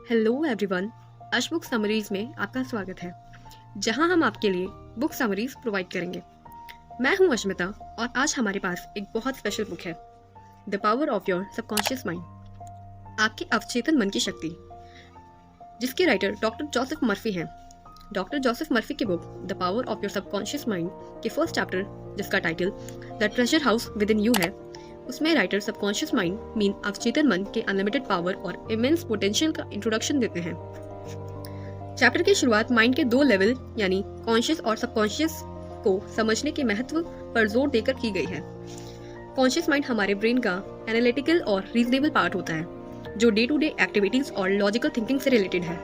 Hello everyone, आज book summaries में आपका स्वागत है, जहां हम आपके लिए बुक समरीज प्रोवाइड करेंगे। मैं हूं अश्मिता और आज हमारे पास एक बहुत स्पेशल बुक है, the power of your subconscious mind, आपके अवचेतन मन की शक्ति, जिसके राइटर डॉक्टर जोसेफ मर्फी हैं। डॉक्टर जोसेफ मर्फी की book the power of your subconscious mind के फर्स्ट चैप्टर, जिसका title the treasure house with in you है, उसमें राइटर सबकॉन्शियस माइंड मीन अवचेतन मन के अनलिमिटेड पावर और इमेंस पोटेंशियल का इंट्रोडक्शन देते हैं। चैप्टर की शुरुआत माइंड के दो लेवल यानी कॉन्शियस और सबकॉन्शियस को समझने के महत्व पर जोर देकर की गई है। कॉन्शियस माइंड हमारे ब्रेन का एनालिटिकल और रीजनेबल पार्ट होता है, जो डे टू डे एक्टिविटीज और लॉजिकल थिंकिंग से रिलेटेड है,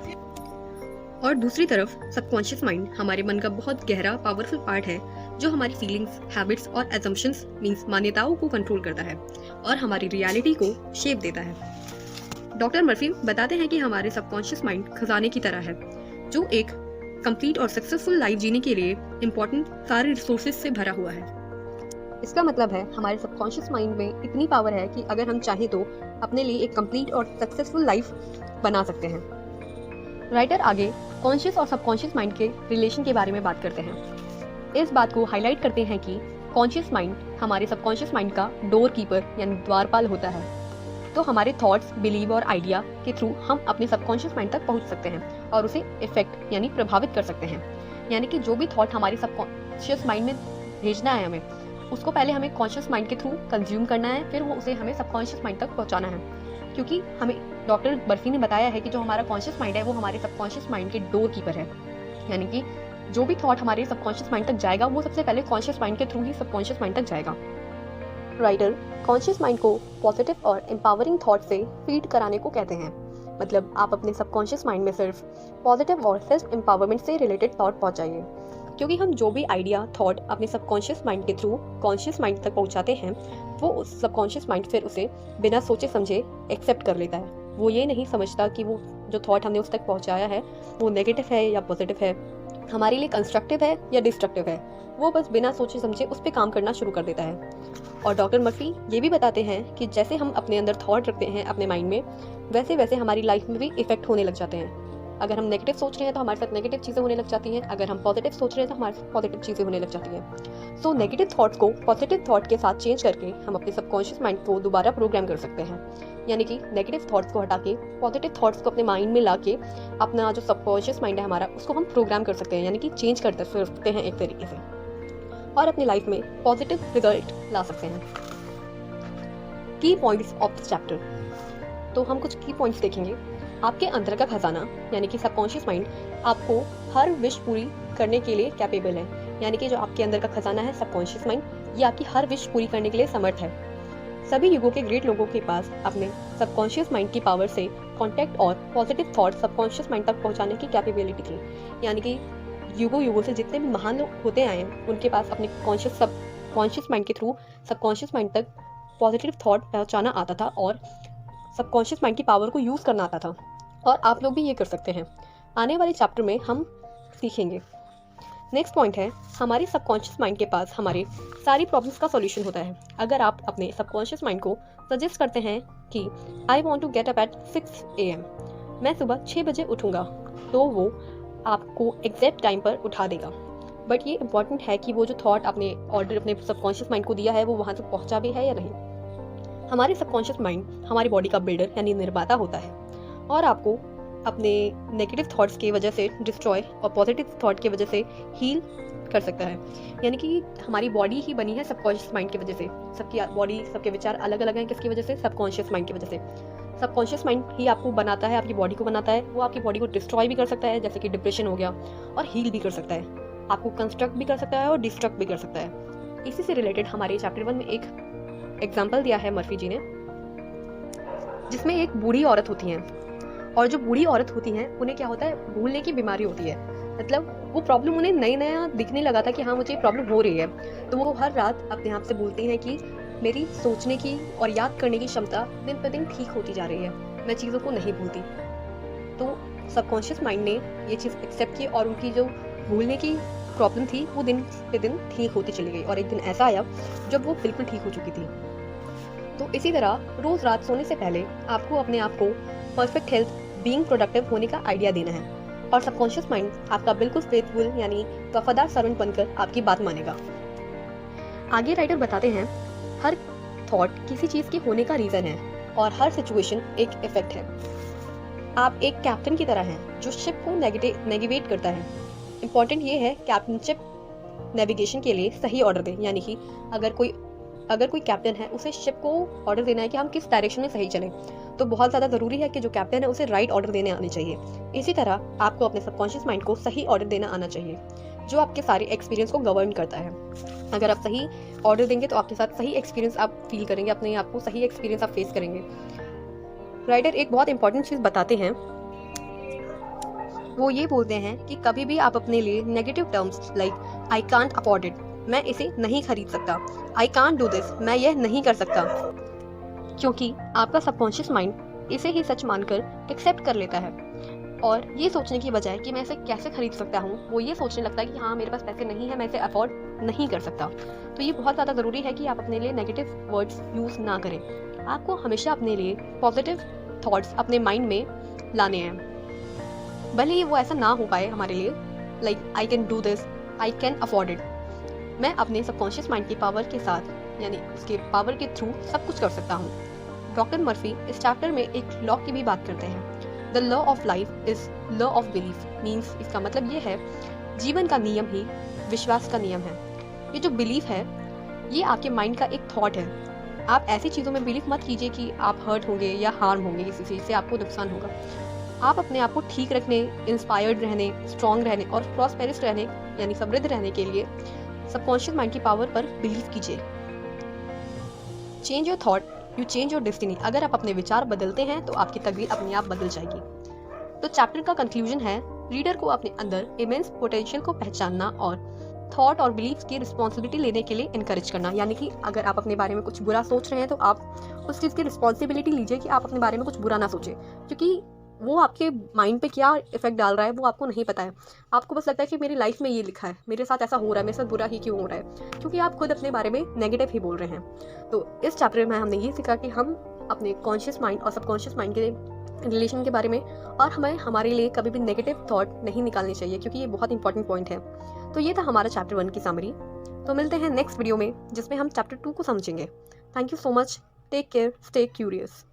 और दूसरी तरफ सबकॉन्शियस माइंड हमारे मन का बहुत गहरा पावरफुल पार्ट है, जो हमारी फीलिंग्स, हैबिट्स और एजम्पशंस मींस मान्यताओं को कंट्रोल करता है और हमारी रियलिटी को शेप देता है। डॉक्टर मर्फी बताते हैं कि हमारे सबकॉन्शियस माइंड खजाने की तरह है, जो एक कंप्लीट और सक्सेसफुल लाइफ जीने के लिए इम्पोर्टेंट सारे रिसोर्सेज से भरा हुआ है। इसका मतलब है हमारे सबकॉन्शियस माइंड में इतनी पावर है कि अगर हम चाहें तो अपने लिए एक कंप्लीट और सक्सेसफुल लाइफ बना सकते हैं। राइटर आगे कॉन्शियस और सबकॉन्शियस माइंड के रिलेशन के बारे में बात करते हैं। इस बात को हाईलाइट करते हैं कि कॉन्शियस माइंड हमारे सबकॉन्शियस माइंड का डोर कीपर यानी द्वारपाल होता है। तो हमारे थॉट्स, बिलीव और आइडिया के थ्रू हम अपने सबकॉन्शियस माइंड तक पहुंच सकते हैं और उसे इफेक्ट यानी प्रभावित कर सकते हैं। यानी कि जो भी थॉट हमारे सबकॉन्शियस माइंड में भेजना है हमें, उसको पहले हमें कॉन्शियस माइंड के थ्रू कंज्यूम करना है, फिर वो उसे हमें सबकॉन्शियस माइंड तक पहुंचाना है। क्योंकि हमें डॉक्टर बर्फी ने बताया है कि जो हमारा कॉन्शियस माइंड है वो हमारे सबकॉन्शियस माइंड के डोर कीपर है। यानी कि जो भी थॉट हमारे सबकॉन्शियस माइंड तक जाएगा वो सबसे पहले कॉन्शियस माइंड के थ्रू ही सबकॉन्शियस माइंड तक जाएगा। राइटर कॉन्शियस माइंड को पॉजिटिव और एम्पावरिंग थॉट से फीड कराने को कहते हैं। मतलब आप अपने सबकॉन्शियस माइंड में सिर्फ पॉजिटिव और सेल्फ एम्पावरमेंट से रिलेटेड थॉट पहुंचाइए, क्योंकि हम जो भी आइडिया, थॉट अपने सबकॉन्शियस माइंड के थ्रू कॉन्शियस माइंड तक पहुंचाते हैं, वो उस सबकॉन्शियस माइंड फिर उसे बिना सोचे समझे एक्सेप्ट कर लेता है। वो ये नहीं समझता कि वो जो थॉट हमने उस तक पहुंचाया है वो नेगेटिव है या पॉजिटिव है, हमारे लिए कंस्ट्रक्टिव है या डिस्ट्रक्टिव है। वो बस बिना सोचे समझे उस पर काम करना शुरू कर देता है। और डॉक्टर मर्फी ये भी बताते हैं कि जैसे हम अपने अंदर थॉट रखते हैं अपने माइंड में, वैसे वैसे हमारी लाइफ में भी इफेक्ट होने लग जाते हैं। अगर हम नेगेटिव सोच रहे हैं तो हमारे साथ नेगेटिव चीज़ें होने लग जाती हैं, अगर हम पॉजिटिव सोच रहे हैं तो हमारे साथ पॉजिटिव चीज़ें होने लग जाती हैं। सो नेगेटिव थॉट्स को पॉजिटिव थॉट के साथ चेंज करके हम अपने सबकॉन्शियस माइंड को दोबारा प्रोग्राम कर सकते हैं। यानी कि नेगेटिव थॉट्स को हटा के पॉजिटिव थॉट्स को अपने माइंड में ला के अपना जो सबकॉन्शियस माइंड है हमारा, उसको हम प्रोग्राम कर सकते हैं, यानी कि चेंज कर सकते हैं एक तरीके से, और अपनी लाइफ में पॉजिटिव रिजल्ट ला सकते हैं। की पॉइंट्स ऑफ दिस चैप्टर, तो हम कुछ की पॉइंट्स देखेंगे। आपके अंदर का खजाना यानी कि सबकॉन्शियस माइंड आपको हर विश पूरी करने के लिए कैपेबल है। यानी कि जो आपके अंदर का खजाना है सबकॉन्शियस माइंड, ये आपकी हर विश पूरी करने के लिए समर्थ है। सभी युगों के ग्रेट लोगों के पास अपने सबकॉन्शियस माइंड की पावर से कॉन्टैक्ट और पॉजिटिव थॉट सबकॉन्शियस माइंड तक पहुंचाने की कैपेबिलिटी थी। यानी कि युगों युगों से जितने भी महान लोग होते आए हैं, उनके पास अपने कॉन्शियस माइंड के थ्रू सबकॉन्शियस माइंड तक पॉजिटिव थॉट पहुंचाना आता था और सबकॉन्शियस माइंड की पावर को यूज़ करना आता था। और आप लोग भी ये कर सकते हैं। आने वाले चैप्टर में हम सीखेंगे। नेक्स्ट पॉइंट है, हमारे सबकॉन्शियस माइंड के पास हमारे सारी प्रॉब्लम्स का सॉल्यूशन होता है। अगर आप अपने सबकॉन्शियस माइंड को सजेस्ट करते हैं कि I want to get up at 6 AM, मैं सुबह 6 बजे उठूँगा, तो वो आपको एग्जैक्ट टाइम पर उठा देगा। बट ये इंपॉर्टेंट है कि वो जो थॉट आपने ऑर्डर अपने सबकॉन्शियस माइंड को दिया है वो वहाँ तक पहुँचा भी है या नहीं। हमारे सबकॉन्शियस माइंड हमारी बॉडी का बिल्डर यानी निर्माता होता है, और आपको अपने नेगेटिव थॉट्स की वजह से डिस्ट्रॉय और पॉजिटिव थॉट की वजह से हील कर सकता है। यानी कि हमारी बॉडी ही बनी है सबकॉन्शियस माइंड की वजह से। सबकी बॉडी, सबके विचार अलग अलग हैं, किसकी वजह से? सबकॉन्शियस माइंड की वजह से। सबकॉन्शियस माइंड ही आपको बनाता है, आपकी बॉडी को बनाता है। वो आपकी बॉडी को डिस्ट्रॉय भी कर सकता है, जैसे कि डिप्रेशन हो गया, और हील भी कर सकता है। आपको कंस्ट्रक्ट भी कर सकता है और डिस्ट्रक्ट भी कर सकता है। इसी से रिलेटेड हमारे चैप्टर 1 में एक एग्जाम्पल दिया है मर्फी जी ने, जिसमें एक बूढ़ी औरत होती है, और जो बूढ़ी औरत होती हैं उन्हें क्या होता है? भूलने की बीमारी होती है। मतलब वो प्रॉब्लम उन्हें नई नया दिखने लगा था कि हाँ मुझे प्रॉब्लम हो रही है, तो वो हर रात अपने आप से बोलती हैं कि मेरी सोचने की और याद करने की क्षमता दिन पर दिन ठीक होती जा रही है, मैं चीज़ों को नहीं भूलती। तो सबकॉन्शियस माइंड ने ये चीज़ एक्सेप्ट की और उनकी जो भूलने की प्रॉब्लम थी वो दिन पे दिन ठीक होती चली गई, और एक दिन ऐसा आया जब वो बिल्कुल ठीक हो चुकी थी। तो इसी तरह रोज़ रात सोने से पहले आपको अपने आप को परफेक्ट हेल्थ बीइंग प्रोडक्टिव होने का आइडिया देना है और सबकॉन्शियस माइंड आपका बिल्कुल फेथफुल यानी वफादार सर्वेंट बनकर आपकी बात मानेगा। आगे राइटर बताते हैं, हर थॉट किसी चीज़ के होने का रीज़न है और हर सिचुएशन एक इफेक्ट है। आप एक कैप्टन की तरह हैं जो शिप को नेविगेट करता है। इम्पॉर्टेंट ये है कैप्टनशिप नेविगेशन के लिए सही ऑर्डर दें, यानी कि अगर कोई कैप्टन है उसे शिप को ऑर्डर देना है कि हम किस डायरेक्शन में सही चलें, तो बहुत ज़्यादा ज़रूरी है कि जो कैप्टन है उसे राइट ऑर्डर देने आने चाहिए। इसी तरह आपको अपने सबकॉन्शियस माइंड को सही ऑर्डर देना आना चाहिए जो आपके सारे एक्सपीरियंस को गवर्न करता है। अगर आप सही ऑर्डर देंगे तो आपके साथ सही एक्सपीरियंस आप फील करेंगे, अपने आप को सही एक्सपीरियंस आप फेस करेंगे। राइटर एक बहुत इंपॉर्टेंट चीज़ बताते हैं, वो ये बोलते हैं कि कभी भी आप अपने लिए negative terms like I can't afford it, मैं इसे नहीं खरीद सकता, आई कांट डू दिस, मैं यह नहीं कर सकता, क्योंकि आपका सबकॉन्शियस माइंड इसे ही सच मानकर एक्सेप्ट कर लेता है और ये सोचने की बजाय कि मैं इसे कैसे खरीद सकता हूँ, वो ये सोचने लगता है कि हाँ मेरे पास पैसे नहीं है, मैं इसे अफोर्ड नहीं कर सकता। तो ये बहुत ज़्यादा ज़रूरी है कि आप अपने लिए नेगेटिव वर्ड्स यूज़ ना करें। आपको हमेशा अपने लिए पॉजिटिव थॉट्स अपने माइंड में लाने हैं, भले ही वो ऐसा ना हो पाए हमारे लिए, like I can do this, I can afford it. मैं अपने सबकॉन्शियस माइंड की पावर के साथ यानी उसके पावर के थ्रू सब कुछ कर सकता हूँ। डॉक्टर मर्फी इस चैप्टर में एक लॉ की भी बात करते हैं। The law of life is law of belief, means इसका मतलब ये है जीवन का नियम ही विश्वास का नियम है। ये जो बिलीफ है ये आपके माइंड का एक थॉट है। आप ऐसी चीज़ों में बिलीव मत कीजिए कि आप हर्ट होंगे या हार्म होंगे, किसी चीज़ से आपको नुकसान होगा। आप अपने आप को ठीक रखने, इंस्पायर्ड रहने, स्ट्रॉन्ग रहने और प्रॉस्पेरस रहने यानी समृद्ध रहने के लिए सबकॉन्शियस माइंड की पावर पर बिलीव कीजिए। Change your thought, you change your destiny. अगर आप अपने विचार बदलते हैं तो आपकी तकदीर अपने आप बदल जाएगी। तो चैप्टर का कंक्लूजन है रीडर को अपने अंदर इमेंस पोटेंशियल को पहचानना और थॉट और बिलीव्स की रिस्पॉन्सिबिलिटी लेने के लिए इनकरेज करना। यानी कि अगर आप अपने बारे में कुछ बुरा सोच रहे हैं तो आप उस चीज़ की रिस्पॉन्सिबिलिटी लीजिए कि आप अपने बारे में कुछ बुरा ना सोचें, क्योंकि वो आपके माइंड पे क्या इफेक्ट डाल रहा है वो आपको नहीं पता है। आपको बस लगता है कि मेरी लाइफ में ये लिखा है, मेरे साथ ऐसा हो रहा है, मेरे साथ बुरा ही क्यों हो रहा है, क्योंकि आप खुद अपने बारे में नेगेटिव ही बोल रहे हैं। तो इस चैप्टर में हमने ये सीखा कि हम अपने कॉन्शियस माइंड और सबकॉन्शियस माइंड के रिलेशन के बारे में और हमें हमारे लिए कभी भी नेगेटिव थॉट नहीं निकालने चाहिए, क्योंकि ये बहुत इंपॉर्टेंट पॉइंट है। तो ये था हमारा चैप्टर 1 की समरी। तो मिलते हैं नेक्स्ट वीडियो में जिसमें हम चैप्टर 2 को समझेंगे। Thank you so much, take care, stay curious.